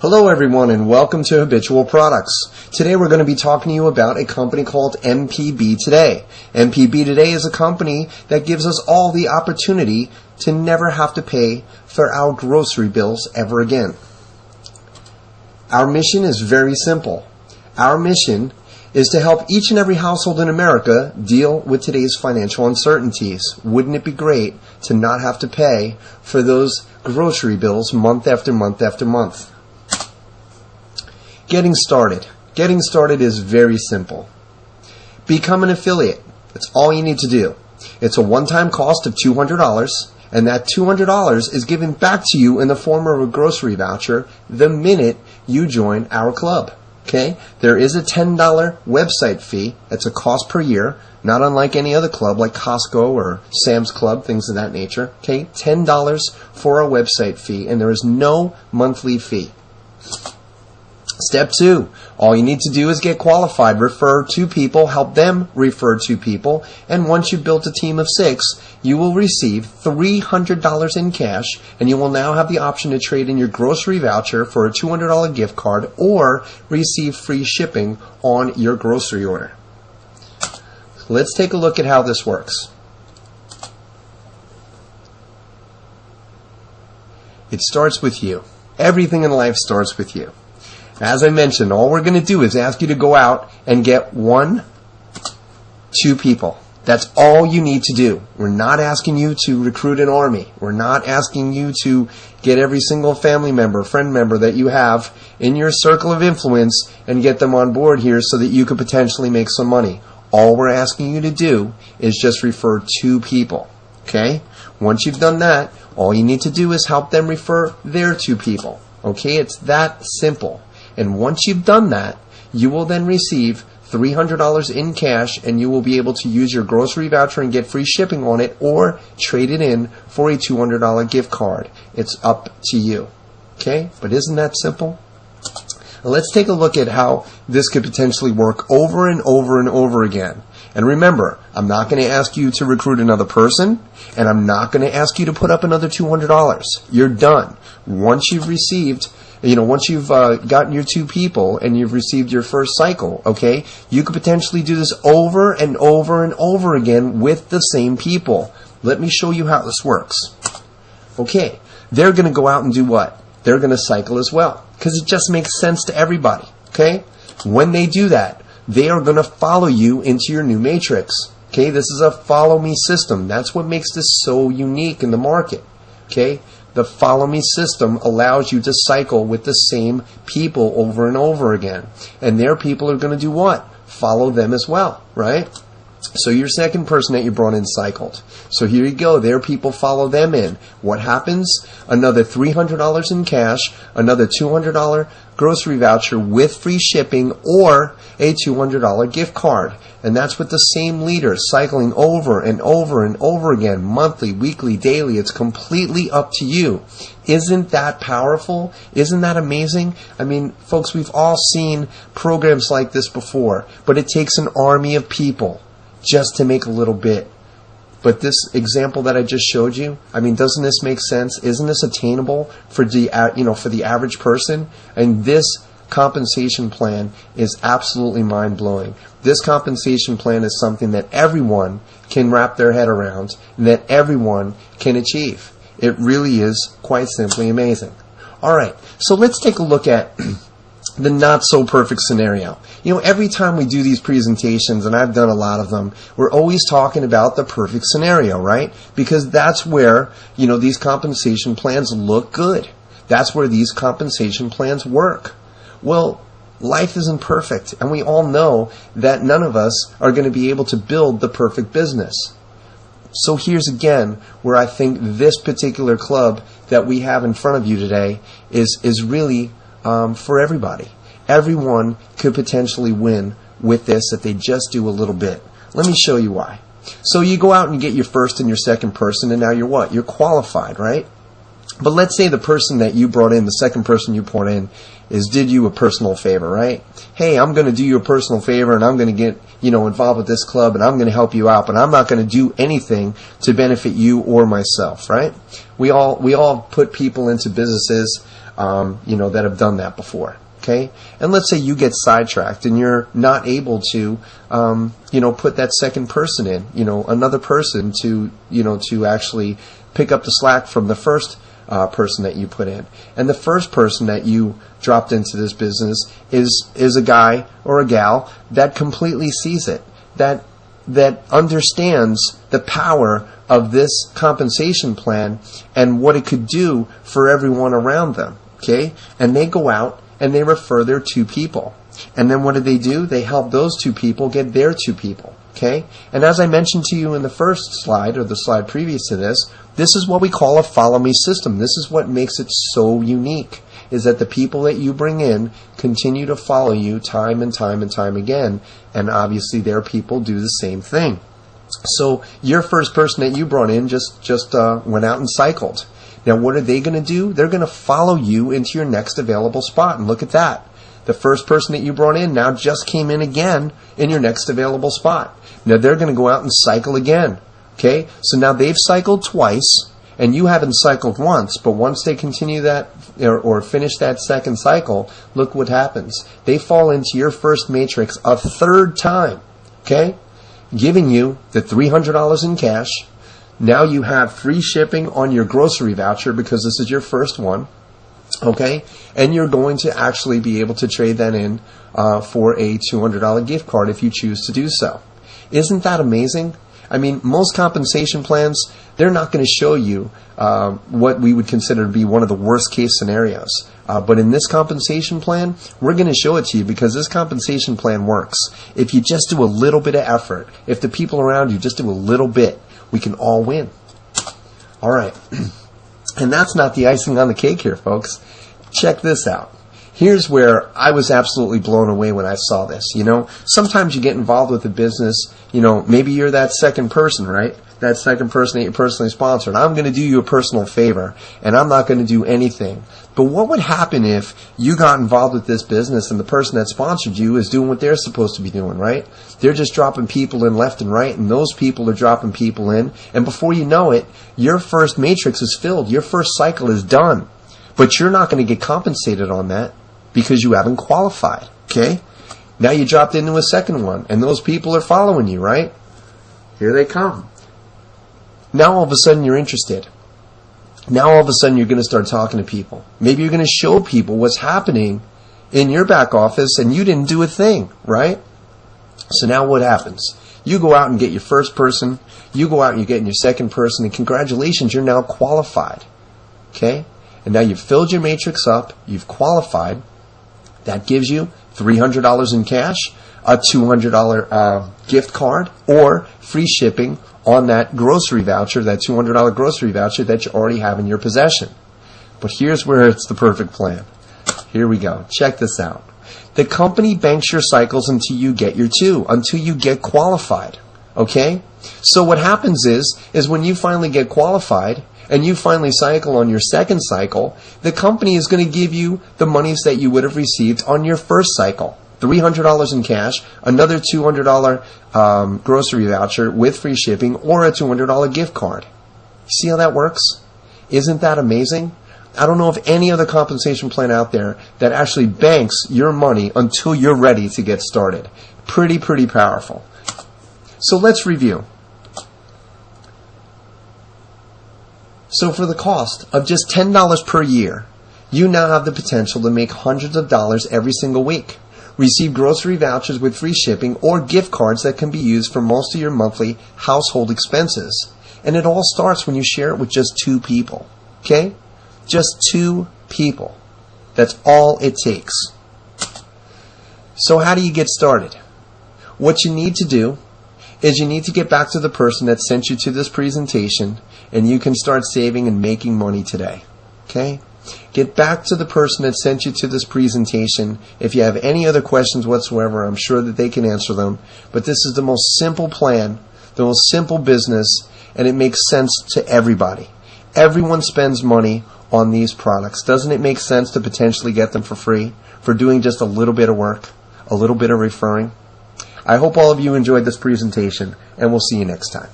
Hello everyone and welcome to Habitual Products. Today we're going to be talking to you about a company called MPB Today. MPB Today is a company that gives us all the opportunity to never have to pay for our grocery bills ever again. Our mission is very simple. Our mission is to help each and every household in America deal with today's financial uncertainties. Wouldn't it be great to not have to pay for those grocery bills month after month after month? Getting started. Getting started is very simple. Become an affiliate. That's all you need to do. It's a one-time cost of $200, and that $200 is given back to you in the form of a grocery voucher the minute you join our club. Okay? There is a $10 website fee. That's a cost per year, not unlike any other club like Costco or Sam's Club, things of that nature. Okay? $10 for a website fee, and there is no monthly fee. Step 2, all you need to do is get qualified. Refer 2 people, help them refer 2 people, and once you've built a team of 6, you will receive $300 in cash, and you will now have the option to trade in your grocery voucher for a $200 gift card or receive free shipping on your grocery order. Let's take a look at how this works. It starts with you. Everything in life starts with you. As I mentioned, all we're going to do is ask you to go out and get 1, 2 people. That's all you need to do. We're not asking you to recruit an army. We're not asking you to get every single family member, friend member that you have in your circle of influence and get them on board here so that you could potentially make some money. All we're asking you to do is just refer 2 people. Okay? Once you've done that, all you need to do is help them refer their 2 people. Okay? It's that simple. And once you've done that, you will then receive $300 in cash, and you will be able to use your grocery voucher and get free shipping on it or trade it in for a $200 gift card. It's up to you. Okay? But isn't that simple? Now let's take a look at how this could potentially work over and over and over again. And remember, I'm not going to ask you to recruit another person, and I'm not going to ask you to put up another $200. You're done. Once you've gotten your 2 people and you've received your first cycle, okay, you could potentially do this over and over and over again with the same people. Let me show you how this works. Okay, they're going to go out and do what? They're going to cycle as well because it just makes sense to everybody, okay? When they do that, they are going to follow you into your new matrix, okay? This is a follow me system. That's what makes this so unique in the market, okay? The follow me system allows you to cycle with the same people over and over again. And their people are going to do what? Follow them as well, right? So your second person that you brought in cycled. So here you go. Their people follow them in. What happens? Another $300 in cash, another $200 grocery voucher with free shipping or a $200 gift card. And that's with the same leaders cycling over and over and over again, monthly, weekly, daily. It's completely up to you. Isn't that powerful? Isn't that amazing? I mean, folks, we've all seen programs like this before, but it takes an army of people just to make a little bit. But this example that I just showed you, I mean, doesn't this make sense? Isn't this attainable for the average person? And this compensation plan is absolutely mind-blowing. This compensation plan is something that everyone can wrap their head around and that everyone can achieve. It really is quite simply amazing. All right, so let's take a look at the not-so-perfect scenario. Every time we do these presentations, and I've done a lot of them, we're always talking about the perfect scenario, right? Because that's where, these compensation plans look good. That's where these compensation plans work. Well, life isn't perfect, and we all know that none of us are going to be able to build the perfect business. So here's again where I think this particular club that we have in front of you today is really for everybody. Everyone could potentially win with this if they just do a little bit. Let me show you why. So you go out and you get your first and your second person, and now you're what? You're qualified, right? But let's say the person that you brought in, the second person you brought in, did you a personal favor, right? Hey, I'm going to do you a personal favor, and I'm going to get, involved with this club, and I'm going to help you out, but I'm not going to do anything to benefit you or myself, right? We all put people into businesses, that have done that before. Okay, and let's say you get sidetracked and you're not able to, put that second person in, another person to actually pick up the slack from the first person that you put in. And the first person that you dropped into this business is a guy or a gal that completely sees it, that understands the power of this compensation plan and what it could do for everyone around them. Okay, and they go out and they refer their two people. And then what do? They help those two people get their two people. Okay? And as I mentioned to you in the first slide, or the slide previous to this is what we call a follow me system. This is what makes it so unique, is that the people that you bring in continue to follow you time and time and time again. And obviously their people do the same thing. So your first person that you brought in just went out and cycled. Now, what are they going to do? They're going to follow you into your next available spot. And look at that. The first person that you brought in now just came in again in your next available spot. Now, they're going to go out and cycle again. Okay? So now they've cycled twice, and you haven't cycled once. But once they continue that or finish that second cycle, look what happens. They fall into your first matrix a third time. Okay? Giving you the $300 in cash. Now you have free shipping on your grocery voucher because this is your first one, okay? And you're going to actually be able to trade that in for a $200 gift card if you choose to do so. Isn't that amazing? I mean, most compensation plans, they're not going to show you what we would consider to be one of the worst case scenarios. But in this compensation plan, we're going to show it to you because this compensation plan works. If you just do a little bit of effort, if the people around you just do a little bit, we can all win. All right. And that's not the icing on the cake here, folks. Check this out. Here's where I was absolutely blown away when I saw this. Sometimes you get involved with a business, maybe you're that second person, right? That second person that you personally sponsored. I'm going to do you a personal favor, and I'm not going to do anything. But what would happen if you got involved with this business and the person that sponsored you is doing what they're supposed to be doing, right? They're just dropping people in left and right, and those people are dropping people in. And before you know it, your first matrix is filled. Your first cycle is done. But you're not going to get compensated on that because you haven't qualified, okay? Now you dropped into a second one, and those people are following you, right? Here they come. Now all of a sudden you're interested. Now all of a sudden you're going to start talking to people. Maybe you're going to show people what's happening in your back office and you didn't do a thing, right? So now what happens? You go out and get your first person. You go out and you're getting your second person. And congratulations, you're now qualified. Okay? And now you've filled your matrix up. You've qualified. That gives you $300 in cash, a $200 gift card, or free shipping on that grocery voucher, that $200 grocery voucher that you already have in your possession. But here's where it's the perfect plan. Here we go. Check this out. The company banks your cycles until you get your two, until you get qualified. Okay? So what happens is when you finally get qualified and you finally cycle on your second cycle, the company is going to give you the monies that you would have received on your first cycle. $300 in cash, another $200 grocery voucher with free shipping, or a $200 gift card. See how that works? Isn't that amazing? I don't know of any other compensation plan out there that actually banks your money until you're ready to get started. Pretty powerful. So let's review. So for the cost of just $10 per year, you now have the potential to make hundreds of dollars every single week. Receive grocery vouchers with free shipping or gift cards that can be used for most of your monthly household expenses. And it all starts when you share it with just two people. Okay? Just two people. That's all it takes. So how do you get started? What you need to do is you need to get back to the person that sent you to this presentation, and you can start saving and making money today. Okay? Get back to the person that sent you to this presentation. If you have any other questions whatsoever, I'm sure that they can answer them. But this is the most simple plan, the most simple business, and it makes sense to everybody. Everyone spends money on these products? Doesn't it make sense to potentially get them for free for doing just a little bit of work, a little bit of referring? I hope all of you enjoyed this presentation, and we'll see you next time.